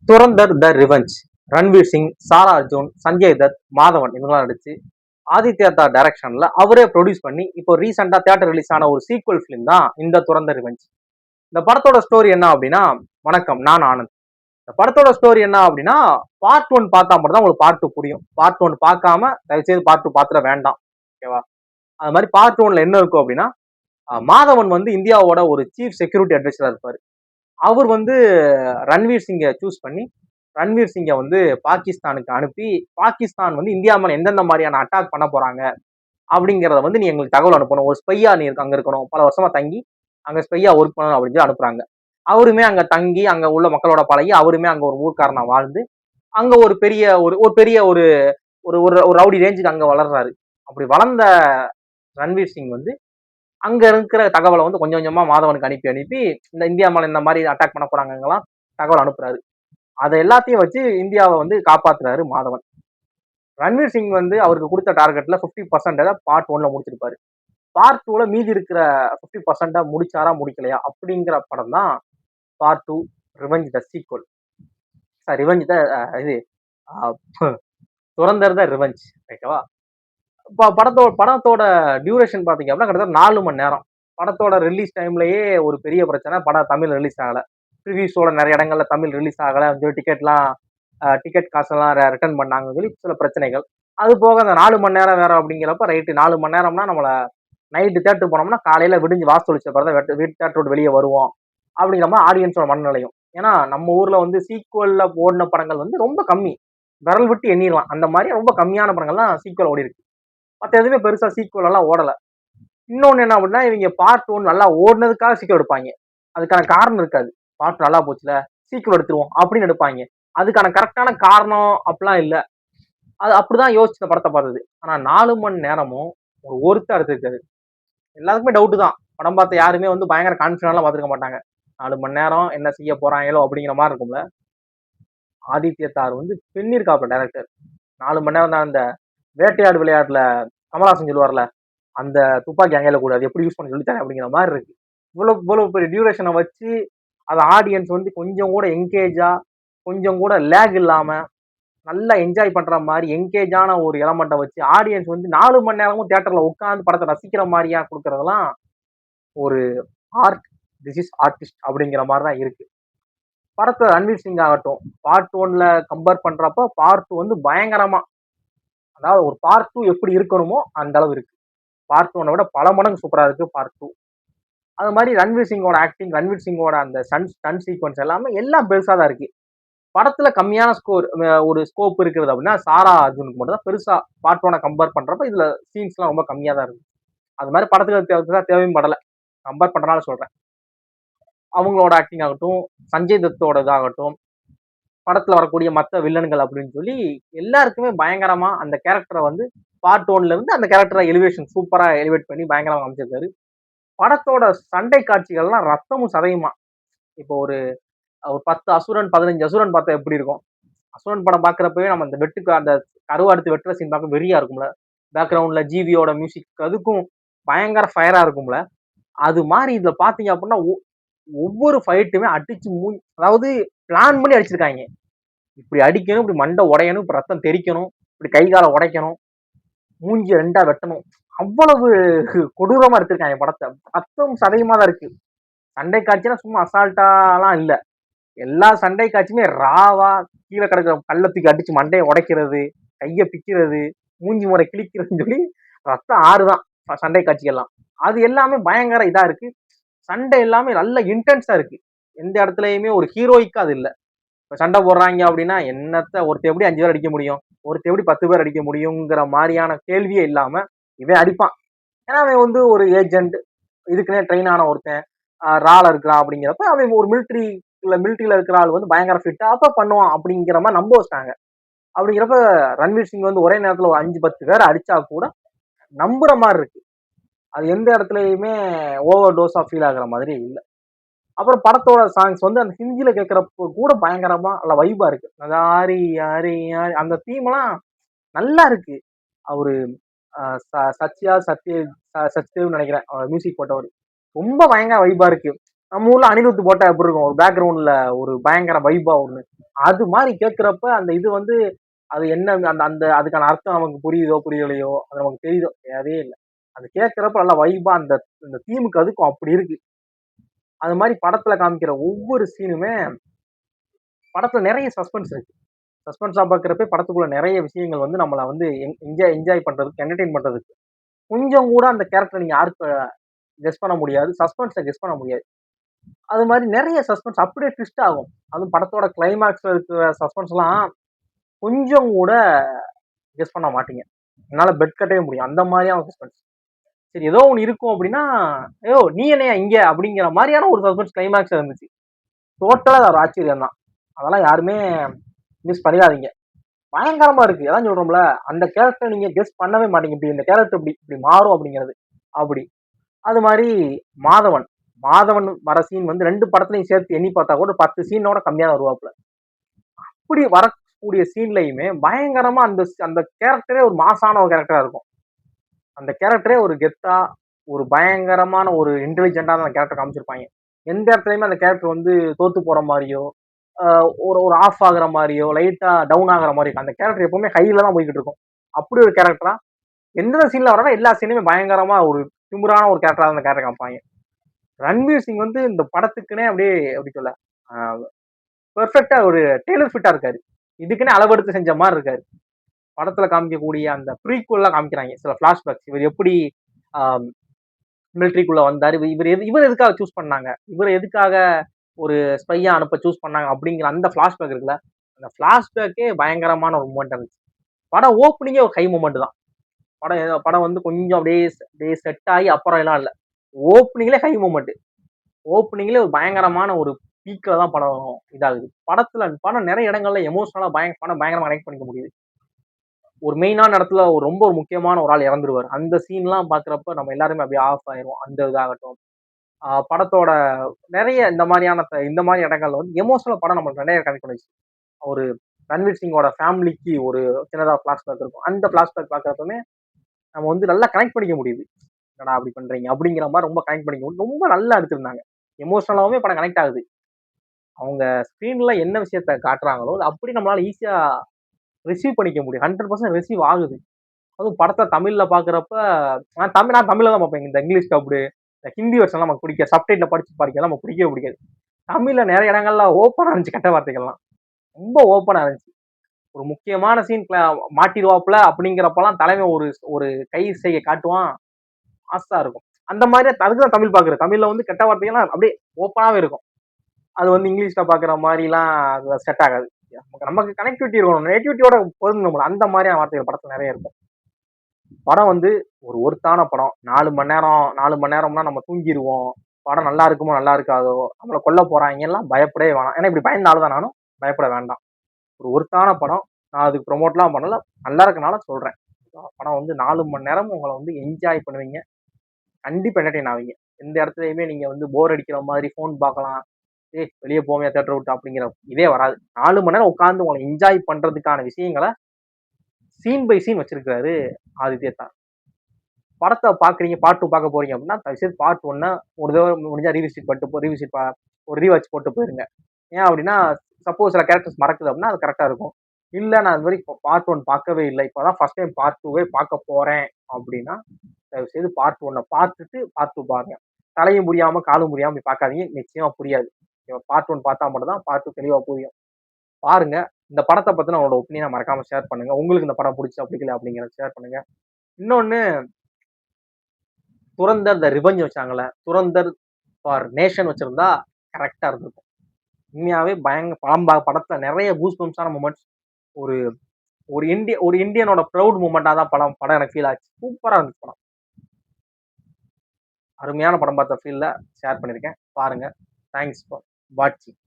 Durandhar the revenge. Ranveer Singh, Sara Arjun, Sanjay Dutt, Madhavan இவங்களாம் நடிச்சு ஆதித்யா தா டைரக்ஷன்ல அவரே ப்ரொடியூஸ் பண்ணி இப்போ ரீசெண்டா தியேட்டர் ரிலீஸ் ஆன ஒரு சீக்வல் ஃபிலிம் தான் இந்த துரந்தர் ரிவெஞ்ச். இந்த படத்தோட ஸ்டோரி என்ன அப்படின்னா, வணக்கம், நான் ஆனந்த். இந்த படத்தோட ஸ்டோரி என்ன அப்படின்னா, பார்ட் 1 பார்த்தா மட்டும் தான் உங்களுக்கு பார்ட் 2 புரியும். பார்ட் 1 பார்க்காம தயவுசெய்து பார்ட் 2 பார்த்துட வேண்டாம். ஓகேவா? அது மாதிரி பார்ட் 1ல என்ன இருக்கும் அப்படின்னா, மாதவன் வந்து இந்தியாவோட ஒரு சீஃப் செக்யூரிட்டி அட்வைசரா இருப்பாரு. அவர் வந்து ரன்வீர் சிங்கை சூஸ் பண்ணி ரன்வீர் சிங்கை வந்து பாகிஸ்தானுக்கு அனுப்பி, பாகிஸ்தான் வந்து இந்தியா மேல எந்தெந்த மாதிரியான அட்டாக் பண்ண போறாங்க அப்படிங்கிறத வந்து நீ எங்களுக்கு தகவல் அனுப்பணும். ஒரு ஸ்பையா நீ அங்க இருக்கணும், பல வருஷமா தங்கி அங்க ஸ்பையா ஒர்க் பண்ணணும் அப்படின்னு சொல்லி அனுப்புறாங்க. அவருமே அங்க தங்கி அங்க உள்ள மக்களோட பழகி அவருமே அங்க ஒரு ஊர்க்காரனா வாழ்ந்து அங்க ஒரு பெரிய ஒரு பெரிய ஒரு ஒரு ரவுடி ரேஞ்சுக்கு அங்க வளர்றாரு. அப்படி வளர்ந்த ரன்வீர் சிங் வந்து அங்க இருக்கிற தகவலை வந்து கொஞ்சம் கொஞ்சமா மாதவனுக்கு அனுப்பி அனுப்பி இந்த இந்தியா மேல இந்த மாதிரி அட்டாக் பண்ண போறாங்கலாம் தகவல் அனுப்புறாரு. அதை எல்லாத்தையும் வச்சு இந்தியாவை வந்து காப்பாத்துறாரு மாதவன். ரன்வீர் சிங் வந்து அவருக்கு கொடுத்த டார்கெட்ல 50% பார்ட் 1ல முடிச்சிருப்பாரு. பார்ட் 2ல மீதி இருக்கிற 50% முடிச்சாரா முடிக்கலையா அப்படிங்கிற படம் தான் பார்ட் 2 ரிவெஞ்ச் த சீக்வல். ரிவெஞ்ச் த இது துரந்தர் த ரிவெஞ்ச். ஓகேவா? இப்போ படத்தோட டியூரேஷன் பாத்தீங்க அப்படின்னா கிட்டத்தட்ட 4 மணி நேரம். படத்தோட ரிலீஸ் டைம்லயே ஒரு பெரிய பிரச்சனை, படம் தமிழ் ரிலீஸ் ஆகல. ப்ரிவியூஸோட நிறைய இடங்கள்ல தமிழ் ரிலீஸ் ஆகல, டிக்கெட் காசெல்லாம் ரிட்டர்ன் பண்ணாங்கன்னு சொல்லி சில பிரச்சனைகள். அது போக அந்த 4 மணி நேரம் வேற அப்படிங்கிறப்ப ரைட்டு 4 மணி நேரம்னா நம்மள நைட்டு தேட்டர் போனோம்னா காலையில விடிஞ்சு வாசல் பிறகு வீட்டு தேட்டர் விட்டு வெளியே வருவோம் அப்படிங்கிற மாதிரி ஆடியன்ஸோட மனநிலையும். ஏன்னா நம்ம ஊர்ல வந்து சீக்குவல்ல ஓடின படங்கள் வந்து ரொம்ப கம்மி, விரல் விட்டு எண்ணிடலாம். அந்த மாதிரி ரொம்ப கம்மியான படங்கள் தான் சீக்குவல் ஓடி இருக்கு. மற்ற எதுவுமே பெருசா சீக்குவல் எல்லாம் ஓடல. இன்னொன்னு என்ன அப்படின்னா, இவங்க பார்ட் 1 நல்லா ஓடுனதுக்காக சீக்கிரம் எடுப்பாங்க. அதுக்கான காரணம் இருக்காது. பார்ட் நல்லா போச்சுல சீக்கிரம் எடுத்துருவோம் அப்படின்னு எடுப்பாங்க. அதுக்கான கரெக்டான காரணம் அப்படிலாம் இல்ல. அது அப்படிதான் யோசிச்ச படத்தை பார்த்தது. ஆனா 4 மணி நேரமும் ஒருத்தர் எடுத்திருக்காரு. எல்லாருக்குமே டவுட் தான். படம் பார்த்த யாருமே வந்து பயங்கர கான்பிடன்ட்லாம் பார்த்துருக்க மாட்டாங்க. 4 மணி நேரம் என்ன செய்ய போறாங்களோ அப்படிங்கிற மாதிரி இருக்கும்ல. ஆதித்ய தார் வந்து பின்னிருக்காப்ல டைரக்டர். 4 மணி நேரம் தான். அந்த வேட்டையாடு விளையாட்டுல கமலஹாசன் சொல்லுவார்ல, அந்த துப்பாக்கி அங்கையில கூட அது எப்படி யூஸ் பண்ண சொல்லித்தரேன் அப்படிங்கிற மாதிரி இருக்கு. இவ்வளவு பெரிய டியூரேஷனை வச்சு அதை ஆடியன்ஸ் வந்து கொஞ்சம் கூட என்கேஜா, கொஞ்சம் கூட லேக் இல்லாம நல்லா என்ஜாய் பண்ற மாதிரி என்கேஜான ஒரு எலமெண்ட்டை வச்சு ஆடியன்ஸ் வந்து 4 மணி நேரமும் தியேட்டர்ல உட்காந்து படத்தை ரசிக்கிற மாதிரியா கொடுக்கறதெல்லாம் ஒரு ஆர்ட். திஸ் இஸ் ஆர்டிஸ்ட் அப்படிங்கிற மாதிரி தான் இருக்கு. படத்தை ரன்வீர் சிங் ஆகட்டும், பார்ட் 1ல கம்பேர் பண்றப்ப பார்ட் 2 வந்து பயங்கரமா, அதாவது ஒரு பார்ட் 2 எப்படி இருக்கணுமோ அந்த அளவு இருக்கு. பார்ட் 1 விட பல மடங்கு சூப்பரா இருக்கு பார்ட் 2. அது மாதிரி ரன்வீர் சிங்கோட ஆக்டிங், ரன்வீர் சிங்கோட அந்த ஸ்டன் சீக்வன்ஸ் எல்லாமே எல்லாம் பெருசா தான் இருக்கு. படத்துல கம்மியான ஒரு ஸ்கோப் இருக்கிறது அப்படின்னா சாரா அர்ஜுனுக்கு மட்டும் தான் பெருசா பார்ட் 1 கம்பேர் பண்றப்ப இதுல சீன்ஸ் எல்லாம் ரொம்ப கம்மியா தான் இருக்கு. அது மாதிரி படத்துக்கு தேவையும் படல, கம்பேர் பண்றதுனால சொல்றேன். அவங்களோட ஆக்டிங் ஆகட்டும், சஞ்சய் தத்தோட இதாகட்டும், படத்துல வரக்கூடிய மற்ற வில்லன்கள் அப்படின்னு சொல்லி எல்லாருக்குமே பயங்கரமா அந்த கேரக்டரை வந்து பார்ட் 1ல இருந்து அந்த கேரக்டரை எலிவேஷன் சூப்பரா எலிவேட் பண்ணி பயங்கரமா அமைச்சிருக்காரு. படத்தோட சண்டை காட்சிகள்லாம் ரத்தமும் சதையுமா. இப்போ ஒரு 10 அசுரன் 15 அசுரன் பார்த்தா எப்படி இருக்கும்? அசுரன் படம் பாக்குறப்பவே நம்ம அந்த கருவாடுத்து வெட்டுற சீன் பார்க்க வெறியா இருக்கும்ல. பேக்ரவுண்ட்ல ஜிவியோட மியூசிக் அதுக்கும் பயங்கர ஃபயரா இருக்கும்ல. அது மாதிரி இதுல பாத்தீங்க அப்படின்னா ஒவ்வொரு ஃபைட்டுமே அடிச்சு அதாவது பிளான் பண்ணி அடிச்சிருக்காங்க. இப்படி அடிக்கணும், இப்படி மண்டை உடையணும், இப்படி ரத்தம் தெறிக்கணும், இப்படி கை காலை உடைக்கணும், மூஞ்சி 2ஆ வெட்டணும். அவ்வளவு கொடூரமா எடுத்திருக்காங்க படத்தை. ரத்தம் சதையுமா தான் இருக்கு. சண்டை காட்சினா சும்மா அசால்ட்டாலாம் இல்ல. எல்லா சண்டை காட்சியுமே ராவா கீழே கிடக்கிற கள்ளத்துக்கு அடிச்சு மண்டையை உடைக்கிறது, கையை பிக்கிறது, மூஞ்சி முறை கிழிக்கிறதுன்னு சொல்லி ரத்தம் ஆறுதான் சண்டை காட்சிகள்லாம். அது எல்லாமே பயங்கர இதா இருக்கு. சண்டை எல்லாமே நல்ல இன்டென்ஸா இருக்கு. எந்த இடத்துலயுமே ஒரு ஹீரோயிக்கா அது இல்ல. இப்ப சண்டை போடுறாங்க அப்படின்னா என்னத்த ஒருத்தர் எப்படி 5 பேர் அடிக்க முடியும், ஒருத்தர் எப்படி 10 பேர் அடிக்க முடியுங்கிற மாதிரியான கேள்வியே இல்லாம இவன் அடிப்பான். ஏன்னா அவன் வந்து ஒரு ஏஜென்ட், இதுக்குன்னே ட்ரெயின் ஆன ஒருத்தன், ரால இருக்கிறான் அப்படிங்கிறப்ப அவன் ஒரு மிலிட்ரியில இருக்கிற ஆள் வந்து பயங்கர ஃபிட்டா அப்ப பண்ணுவான் அப்படிங்கிற மாதிரி நம்ப வச்சிட்டாங்க. அப்படிங்கிறப்ப ரன்வீர் சிங் வந்து ஒரே நேரத்துல ஒரு 5-10 பேர் அடிச்சா கூட நம்புற மாதிரி இருக்கு. அது எந்த இடத்துலயுமே ஓவர் டோஸா ஃபீல் ஆகுற மாதிரி இல்லை. அப்புறம் படத்தோட சாங்ஸ் வந்து அந்த ஹிந்தியில கேட்கறப்போ கூட பயங்கரமா நல்ல வைபா இருக்கு. ஆரி ஆரி ஆரி அந்த தீம் எல்லாம் நல்லா இருக்கு. அவரு சத்யதேவ் நினைக்கிறேன் மியூசிக் போட்டவர். ரொம்ப பயங்கர வைபா இருக்கு. நம்ம ஊர்ல அனிருத் போட்டா எப்படி இருக்கும், ஒரு பேக்ரவுண்ட்ல ஒரு பயங்கர வைபா ஒண்ணு, அது மாதிரி கேட்கிறப்ப அந்த இது வந்து அது என்ன அந்த அந்த அதுக்கான அர்த்தம் நமக்கு புரியுதோ புரியலையோ, அது நமக்கு தெரியுதோ தேவையே இல்லை. அது கேட்கிறப்ப நல்லா வைபா அந்த இந்த தீமுக்கு அதுக்கும் அப்படி இருக்கு. அது மாதிரி படத்துல காமிக்கிற ஒவ்வொரு சீனுமே படத்துல நிறைய சஸ்பென்ஸ் இருக்கு. சஸ்பென்ஸா பார்க்கிறப்ப படத்துக்குள்ள நிறைய விஷயங்கள் வந்து நம்மள வந்து என்ஜாய் என்ஜாய் பண்றதுக்கு, என்டர்டெயின் பண்றதுக்கு. கொஞ்சம் கூட அந்த கேரக்டர் நீங்க யாருக்கு கெஸ் பண்ண முடியாது, சஸ்பென்ஸை கெஸ் பண்ண முடியாது. அது மாதிரி நிறைய சஸ்பென்ஸ் அப்படியே ட்விஸ்ட் ஆகும். அதுவும் படத்தோட கிளைமாக்ஸ்ல இருக்கிற சஸ்பென்ஸ்லாம் கொஞ்சம் கூட கெஸ் பண்ண மாட்டீங்க. என்னால பெட் கட்டவே முடியும். அந்த மாதிரியான சஸ்பென்ஸ். சரி ஏதோ ஒண்ணு இருக்கும் அப்படின்னா, ஐயோ நீ என்னையா இங்க அப்படிங்கிற மாதிரியான ஒரு சஸ்பென்ஸ் கிளைமாக்ஸ் இருந்துச்சு. டோட்டலா அது ஒரு ஆச்சரியம் தான். அதெல்லாம் யாருமே மிஸ் பண்ணிடாதீங்க. பயங்கரமா இருக்கு. அதான் சொல்றோம்ல, அந்த கேரக்டர் நீங்க கெஸ் பண்ணவே மாட்டீங்க. இப்படி இந்த கேரக்டர் இப்படி இப்படி மாறும் அப்படிங்கிறது. அப்படி. அது மாதிரி மாதவன். மாதவன் வர சீன் வந்து 2 படத்துலயும் சேர்த்து எண்ணி பார்த்தா கூட 10 சீனோட கம்மியா தான் வருவாப்புல. அப்படி வரக்கூடிய சீன்லயுமே பயங்கரமா அந்த அந்த கேரக்டரே ஒரு மாசான ஒரு கேரக்டரா இருக்கும். அந்த கேரக்டரே ஒரு கெத்தா, ஒரு பயங்கரமான ஒரு இன்டெலிஜென்ட்டான அந்த கேரக்டர் காமிச்சிருப்பாங்க. எந்த இடத்துலயுமே அந்த கேரக்டர் வந்து தோத்து போற மாரியோ, ஒரு ஒரு ஆஃப் ஆகுற மாரியோ, லைட்டா டவுன் ஆகுற மாதிரி அந்த கேரக்டர் எப்பவுமே ஹைல தான் போய்கிட்டு இருக்கும். அப்படி ஒரு கேரக்டரா எந்த சீன்ல வரனா எல்லா சீனுமே பயங்கரமா ஒரு திமிரான ஒரு கேரக்டரா அந்த கேரக்டர் காமிப்பாங்க. ரன்வீர் சிங் வந்து இந்த படத்துக்குன்னே அப்படியே எப்படி சொல்ல பெர்ஃபெக்டா ஒரு டெய்லர் ஃபிட்டா இருக்காரு. இதுக்குன்னே அளவெடுத்து செஞ்ச மாதிரி இருக்காரு. படத்துல காமிக்கக்கூடிய அந்த ப்ரீக்வல்லாம் காமிக்கிறாங்க சில பிளாஷ்பேக்ஸ். இவர் எப்படி மிலிட்ரிக்குள்ள வந்தாரு, இவர் எதுக்காக சூஸ் பண்ணாங்க, இவர் எதுக்காக ஒரு ஸ்பையா அனுப்ப சூஸ் பண்ணாங்க அப்படிங்கிற அந்த பிளாஷ்பேக் இருக்குல்ல, அந்த பிளாஷ்பேக்கே பயங்கரமான ஒரு மூமெண்ட் இருந்துச்சு. படம் ஓப்பனிங்கே ஒரு ஹை மூமெண்ட் தான். படம் வந்து கொஞ்சம் அப்படியே அப்படியே செட் ஆகி அப்புறம் எல்லாம் இல்லை. ஓப்பனிங்லேயே ஹை மூமெண்ட். ஓப்பனிங்லேயே ஒரு பயங்கரமான ஒரு பீக்ல தான் படம் இதாகுது. படம் நிறைய இடங்கள்ல எமோஷனலா படம் பயங்கரமா கனெக்ட் பண்ணிக்க முடியுது. ஒரு மெயினான இடத்துல ரொம்ப ஒரு முக்கியமான ஒரு ஆள் இறந்துருவாரு. அந்த சீன்லாம் பார்க்குறப்ப நம்ம எல்லாருமே அப்படியே ஆஃப் ஆயிருவோம். அந்த இதாகட்டும். படத்தோட நிறைய இந்த மாதிரி இடங்கள்ல வந்து எமோஷனலா படம் நம்மளுக்கு நிறைய கனெக்ட் பண்ணுச்சு. ஒரு ரன்வீர் சிங்கோட ஃபேமிலிக்கு ஒரு சின்னதா பிளாஷ்பேக் இருக்கும். அந்த பிளாஷ்பேக் பார்க்குறப்பமே நம்ம வந்து நல்லா கனெக்ட் பண்ணிக்க முடியுது. என்னடா அப்படி பண்றீங்க அப்படிங்கிற மாதிரி ரொம்ப கனெக்ட் பண்ணிக்க முடியும். ரொம்ப நல்லா எடுத்திருந்தாங்க. எமோஷனலாவுமே படம் கனெக்ட் ஆகுது. அவங்க ஸ்க்ரீன்ல என்ன விஷயத்த காட்டுறாங்களோ அப்படி நம்மளால ஈஸியா ரிசீவ் பண்ணிக்க முடியும். 100% ரிசீவ் ஆகுது. அதுவும் படத்தை தமிழ்ல பாக்குறப்ப நான் தமிழ்ல தான் பார்ப்பேன். இந்த இங்கிலீஷ் டப்டு, இந்த ஹிந்தி வெர்ஷன்லாம் நமக்கு பிடிக்காது. சப்டைட்டில் படிச்சு படிக்கலாம் நமக்கு பிடிக்கவே பிடிக்காது. தமிழ்ல நிறைய இடங்கள்ல ஓப்பனா இருந்துச்சு கெட்ட வார்த்தைகள்லாம். ரொம்ப ஓப்பனா இருந்துச்சு. ஒரு முக்கியமான சீன் மாட்டிடுவாப்புல அப்படிங்கிறப்பெல்லாம் தலைமை ஒரு ஒரு கை செய்ய காட்டுவான். ஆசா இருக்கும். அந்த மாதிரி அதுக்குதான் தமிழ் பாக்குறது. தமிழ்ல வந்து கெட்ட வார்த்தைகள்லாம் அப்படியே ஓப்பனாவே இருக்கும். அது வந்து இங்கிலீஷ்ல பாக்குற மாதிரிலாம் செட் ஆகாது. நமக்கு கனெக்டிவிட்டி இருக்கணும். நேட்டிவிட்டியோட பொருந்தணும். அந்த மாதிரியான வார்த்தைகள் படத்துல நிறைய இருக்கும். படம் வந்து ஒரு ஒர்த்தான படம். 4 மணி நேரம் 4 மணி நேரம்னா நம்ம தூங்கிருவோம். படம் நல்லா இருக்குமோ நல்லா இருக்காதோ, நம்மள கொல்ல போறாங்க எல்லாம் பயப்படவே வேணாம். ஏன்னா இப்படி பயந்த ஆளு தான் நானும். பயப்பட வேண்டாம். ஒரு ஒர்த்தான படம். நான் அதுக்கு ப்ரொமோட்லாம் பண்ணல. நல்லா இருக்கனால சொல்றேன். படம் வந்து 4 மணி நேரம் உங்களை வந்து என்ஜாய் பண்ணுவீங்க. கண்டிப்பா என்டர்டெயின் ஆவீங்க. எந்த இடத்துலயுமே நீங்க வந்து போர் அடிக்கிற மாதிரி ஃபோன் பார்க்கலாம். வெளியே போவேன் தியேட்டர் விட்டு அப்படிங்கிற இதே வராது. 4 மணி நேரம் உட்கார்ந்து உங்களை என்ஜாய் பண்றதுக்கான விஷயங்களை சீன் பை சீன் வச்சிருக்காரு ஆதித்ய தாஸ். படத்தை பாக்குறீங்க, பார்ட் 2 பார்க்க போறீங்க அப்படின்னா தயவுசெய்து பார்ட் 1 ஒரு தடவை முடிஞ்சா ஒரு ரீவாச் போட்டு போயிருங்க. ஏன் அப்படின்னா சப்போஸ் சில கேரக்டர்ஸ் மறக்குது அப்படின்னா அது கரெக்டா இருக்கும். இல்ல நான் அது மாதிரி பார்ட் 1 பார்க்கவே இல்லை, இப்பதான் ஃபர்ஸ்ட் டைம் பார்ட் 2வே பார்க்க போறேன் அப்படின்னா தயவுசெய்து பார்ட் 1 பார்த்துட்டு பார்ட் 2 பாருங்க. தலையும் புரியாம காலும் புரியாம இப்படி பார்க்காதீங்க. நிச்சயமா புரியாது. பார்ட் 1 பார்த்தா மட்டும் தான் பார்ட் 2 தெளிவா புரியும். பாருங்க. இந்த படத்தை பத்தின உங்களோட ஒப்பீனியனை மறக்காம ஷேர் பண்ணுங்க. உங்களுக்கு இந்த படம் பிடிச்சா பிடிக்கல அப்படிங்கிறத ஷேர் பண்ணுங்க. இன்னொன்னு, துரந்தர் த ரிவெஞ்ச் வச்சாங்கல்ல, துரந்தர் ஃபார் நேஷன் வச்சிருந்தா கரெக்டா இருந்திருக்கும். உண்மையாவே படத்துல நிறைய கூஸ் பம்ப்ஸான மூமெண்ட்ஸ். ஒரு ஒரு இந்தியனோட ப்ரௌட் மூமெண்டா தான் படம் எனக்கு ஃபீல் ஆச்சு. சூப்பரா இருந்துச்சு படம். அருமையான படம் பார்த்த ஃபீல்ல ஷேர் பண்ணிருக்கேன். பாருங்க. தேங்க்ஸ் ஃபார் வாட்சிங்.